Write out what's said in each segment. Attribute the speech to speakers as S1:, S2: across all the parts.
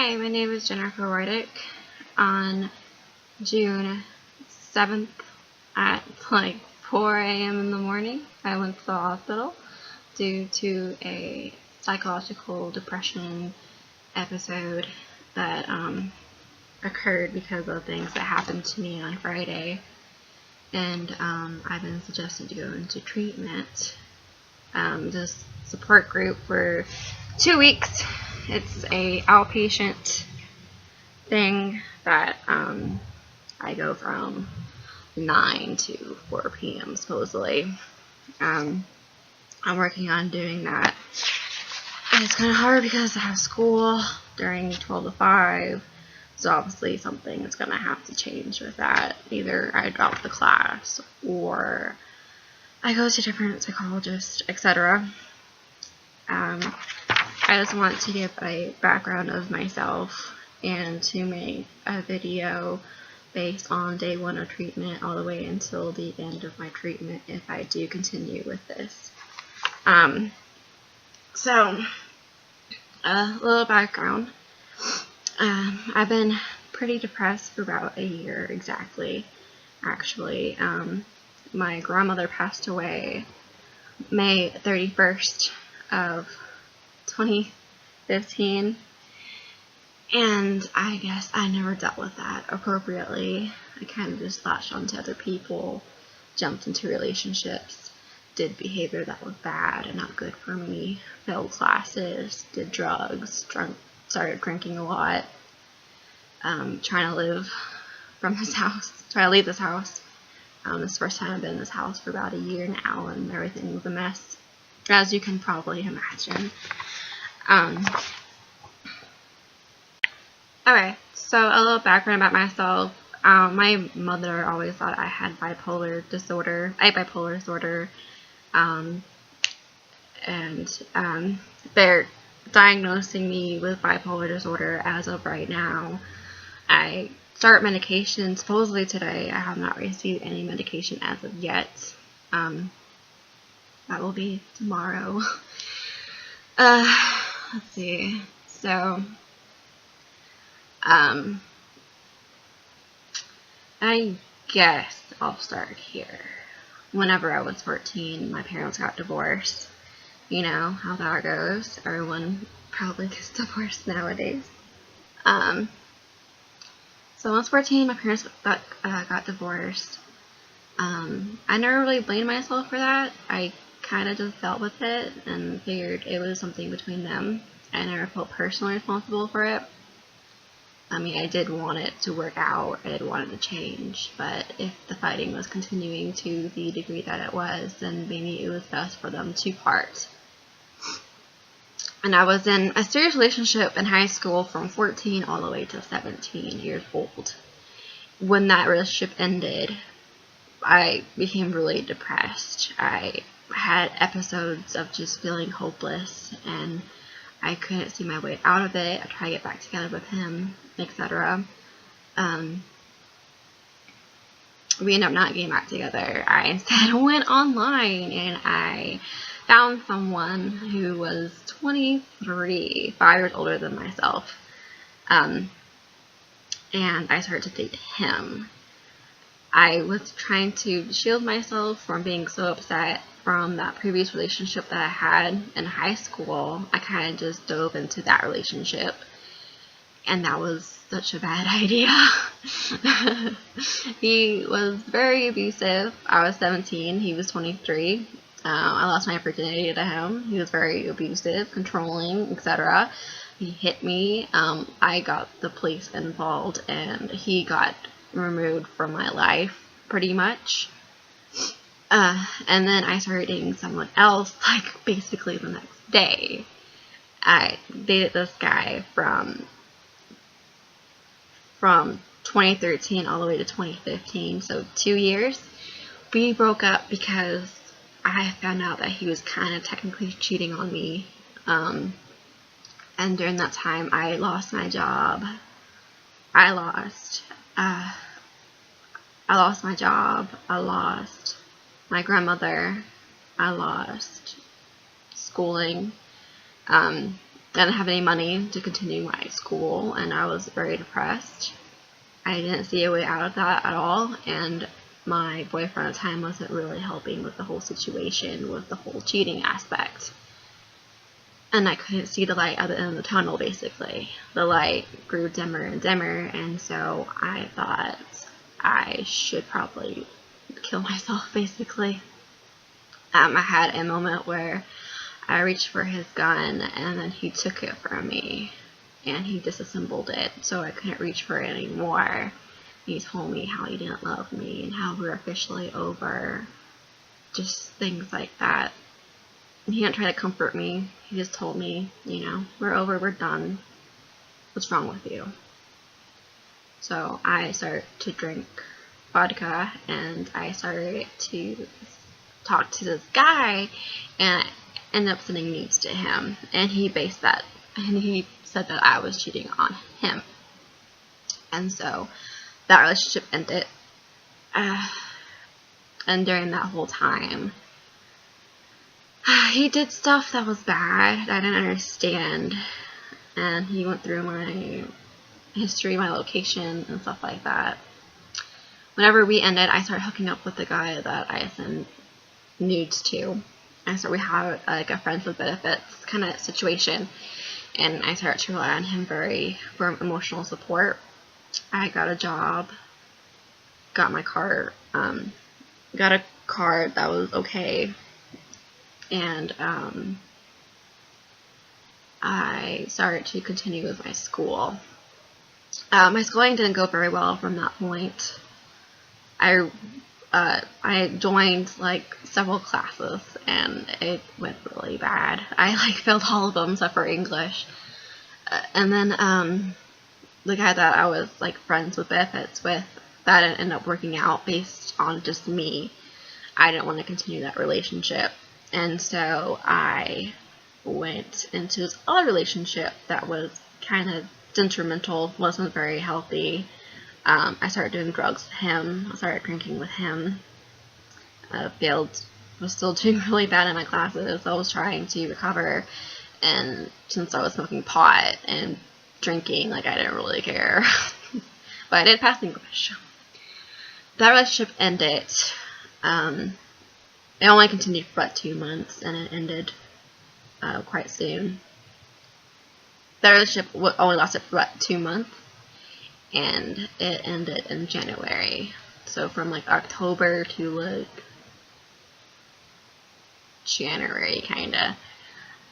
S1: Hi, my name is Jennifer Wardick. On June 7th at like 4 a.m. in the morning, I went to the hospital due to a psychological depression episode that occurred because of things that happened to me on Friday. And I've been suggested to go into treatment. This support group for 2 weeks. It's a outpatient thing that I go from 9 to 4 p.m. supposedly. I'm working on doing that. And it's kind of hard because I have school during 12 to 5. So obviously something is going to have to change with that. Either I drop the class or I go to different psychologists, etc. I just want to give a background of myself and to make a video based on day 1 of treatment all the way until the end of my treatment if I do continue with this. So, a little background. I've been pretty depressed for about a year exactly, actually. My grandmother passed away May 31st of 2015, and I guess I never dealt with that appropriately. I kind of just latched onto other people, jumped into relationships, did behavior that was bad and not good for me, failed classes, did drugs, started drinking a lot, trying to live from this house, trying to leave this house. This is the first time I've been in this house for about a year now, and everything was a mess, as you can probably imagine. Okay, so a little background about myself. My mother always thought I had bipolar disorder. And they're diagnosing me with bipolar disorder as of right now. I start medication supposedly today. I have not received any medication as of yet. That will be tomorrow. Let's see. So, I guess I'll start here. Whenever I was 14, my parents got divorced. You know how that goes. Everyone probably gets divorced nowadays. So when I was 14, my parents got divorced. I never really blamed myself for that. I kind of just dealt with it and figured it was something between them. I never felt personally responsible for it. I mean, I did want it to work out. I did want it to change. But if the fighting was continuing to the degree that it was, then maybe it was best for them to part. And I was in a serious relationship in high school from 14 all the way to 17 years old. When that relationship ended, I became really depressed. I had episodes of just feeling hopeless, and I couldn't see my way out of it. I tried to get back together with him, etc. We ended up not getting back together. I instead went online and I found someone who was 23, 5 years older than myself. And I started to date him. I was trying to shield myself from being so upset from that previous relationship that I had in high school. I kind of just dove into that relationship, and that was such a bad idea. He was very abusive. I was 17, he was 23. I lost my virginity to him. He was very abusive, controlling, etc. He hit me. I got the police involved, and he got removed from my life, pretty much. And then I started dating someone else, like, basically the next day. I dated this guy from 2013 all the way to 2015, so 2 years. We broke up because I found out that he was kind of technically cheating on me. And during that time, I lost my job. I lost my job. I lost my grandmother. I lost schooling. I didn't have any money to continue my school, and I was very depressed. I didn't see a way out of that at all, and my boyfriend at the time wasn't really helping with the whole situation, with the whole cheating aspect. And I couldn't see the light at the end of the tunnel, basically. The light grew dimmer and dimmer, and so I thought I should probably kill myself, basically. I had a moment where I reached for his gun, and then he took it from me, and he disassembled it, so I couldn't reach for it anymore. He told me how he didn't love me, and how we were officially over. Just things like that. And he didn't try to comfort me. He just told me, we're over, we're done. What's wrong with you? So I started to drink vodka, and I started to talk to this guy, and I ended up sending nudes to him. And he said that I was cheating on him. And so that relationship ended. And during that whole time, he did stuff that was bad that I didn't understand. And he went through my history, my location, and stuff like that. Whenever we ended, I started hooking up with the guy that I sent nudes to. And so we had like a friends with benefits kind of situation. And I started to rely on him for emotional support. I got a job, got my car, got a car that was okay, and I started to continue with my school. My schooling didn't go very well from that point. I joined like several classes, and it went really bad. I failed all of them except for English. And then the guy that I was like friends with benefits with, that didn't end up working out based on just me. I didn't want to continue that relationship, and so I went into this other relationship that was kind of detrimental, wasn't very healthy. I started doing drugs with him. I started drinking with him. Was still doing really bad in my classes. I was trying to recover, and since I was smoking pot and drinking, I didn't really care. But I did pass English. That relationship ended. It only continued for about 2 months, and it ended quite soon. That relationship only lasted for about 2 months, and it ended in January. So from October to January, kinda.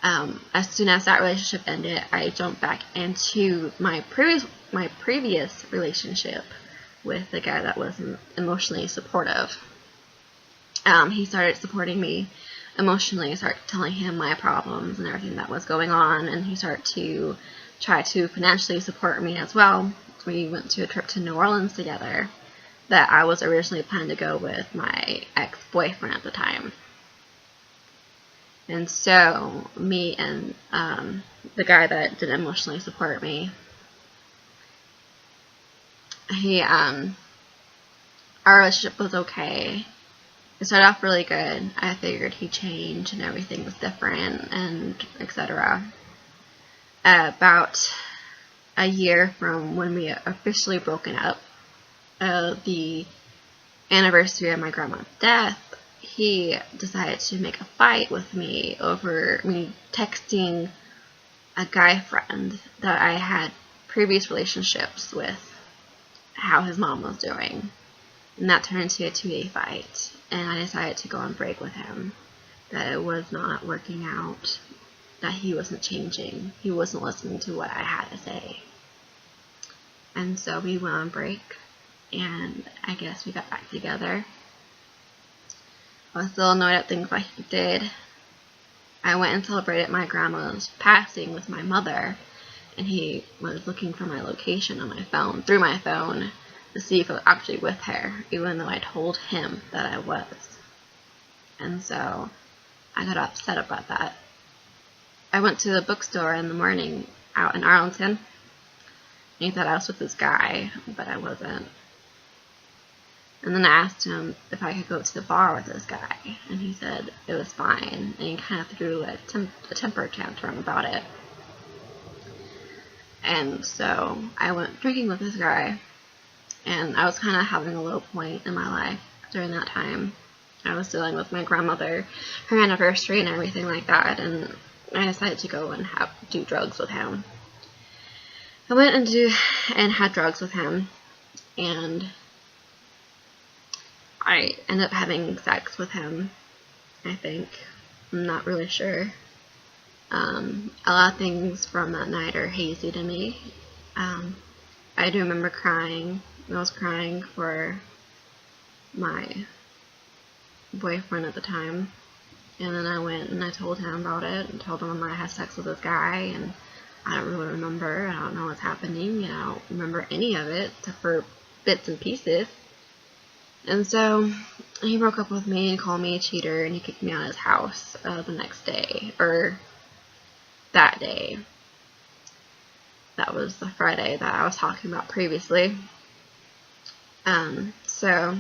S1: As soon as that relationship ended, I jumped back into my previous relationship with the guy that was emotionally supportive. He started supporting me emotionally. I started telling him my problems and everything that was going on, and he started to try to financially support me as well. We went to a trip to New Orleans together that I was originally planning to go with my ex-boyfriend at the time. And so me and the guy that didn't emotionally support me, our relationship was okay. It started off really good. I figured he'd change and everything was different, and etc. About a year from when we officially broken up, the anniversary of my grandma's death, he decided to make a fight with me over me texting a guy friend that I had previous relationships with how his mom was doing. And that turned into a 2-day fight. And I decided to go on break with him. That it was not working out. That he wasn't changing. He wasn't listening to what I had to say. And so we went on break. And I guess we got back together. I was still annoyed at things that he did. I went and celebrated my grandma's passing with my mother. And he was looking for my location on my phone, through my phone, to see if I was actually with her, even though I told him that I was. And so I got upset about that. I went to the bookstore in the morning out in Arlington, and he thought I was with this guy, but I wasn't. And then I asked him if I could go to the bar with this guy, and he said it was fine, and he kind of threw a temper tantrum about it. And so I went drinking with this guy, and I was kind of having a low point in my life during that time. I was dealing with my grandmother, her anniversary and everything like that, and I decided to go and do drugs with him. I went and had drugs with him, and I ended up having sex with him, I think. I'm not really sure. A lot of things from that night are hazy to me. I do remember crying. I was crying for my boyfriend at the time, and then I went and I told him about it and told him I had sex with this guy, and I don't really remember. I don't know what's happening. I don't remember any of it except for bits and pieces. And so he broke up with me and called me a cheater, and he kicked me out of his house the next day, or that day. That was the Friday that I was talking about previously. So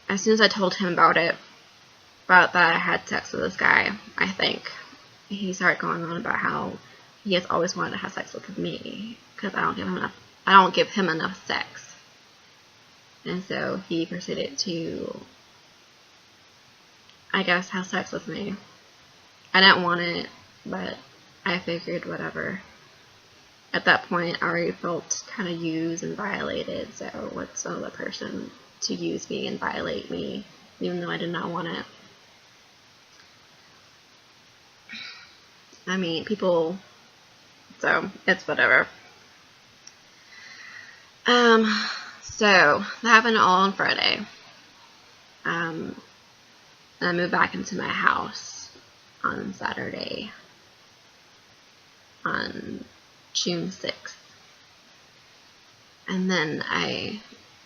S1: as soon as I told him about that I had sex with this guy, I think he started going on about how he has always wanted to have sex with me because I don't give him enough sex. And so he proceeded to, I guess, have sex with me. I didn't want it, but I figured whatever. At that point, I already felt kind of used and violated, so what's another person to use me and violate me, even though I did not want it. I mean, people, so it's whatever. So that happened all on Friday. And I moved back into my house on Saturday, on June 6th. And then I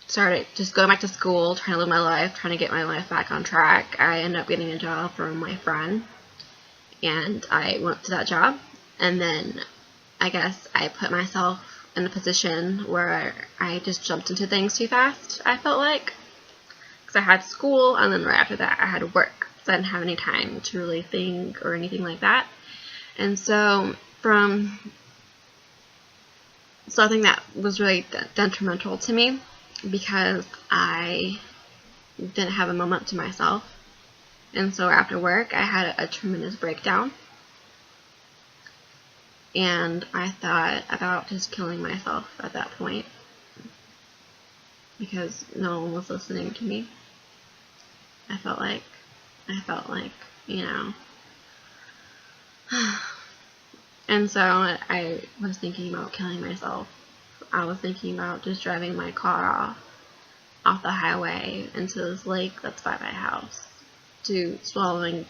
S1: started just going back to school, trying to live my life, trying to get my life back on track. I ended up getting a job from my friend, and I went to that job, and then I guess I put myself in a position where I just jumped into things too fast, I felt like, because I had school, and then right after that I had work, so I didn't have any time to really think or anything like that. And so I think that was really detrimental to me, because I didn't have a moment to myself. And so after work, I had a tremendous breakdown, and I thought about just killing myself at that point, because no one was listening to me. I felt like, you know. And so I was thinking about killing myself. I was thinking about just driving my car off the highway into this lake that's by my house, to swallowing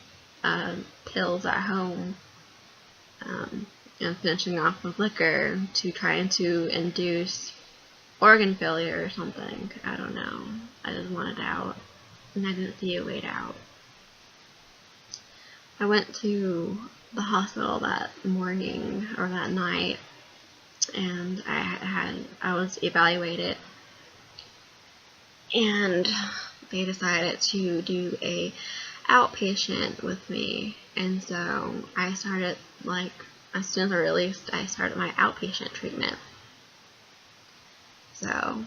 S1: pills at home, and finishing off with liquor, to trying to induce organ failure or something. I don't know. I just wanted out, and I didn't see a way out. I went to the hospital that morning or that night, and I was evaluated, and they decided to do a outpatient with me. And so I started, like, as soon as I released, I started my outpatient treatment. So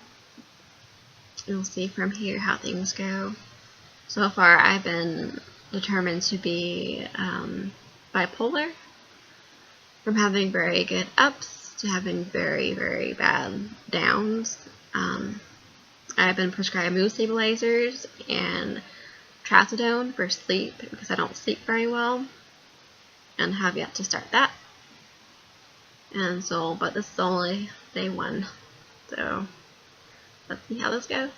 S1: you'll see from here how things go. So far, I've been determined to be bipolar, from having very good ups to having very, very bad downs. I've been prescribed mood stabilizers and trazodone for sleep, because I don't sleep very well, and have yet to start that. And so, but this is only day one, so let's see how this goes.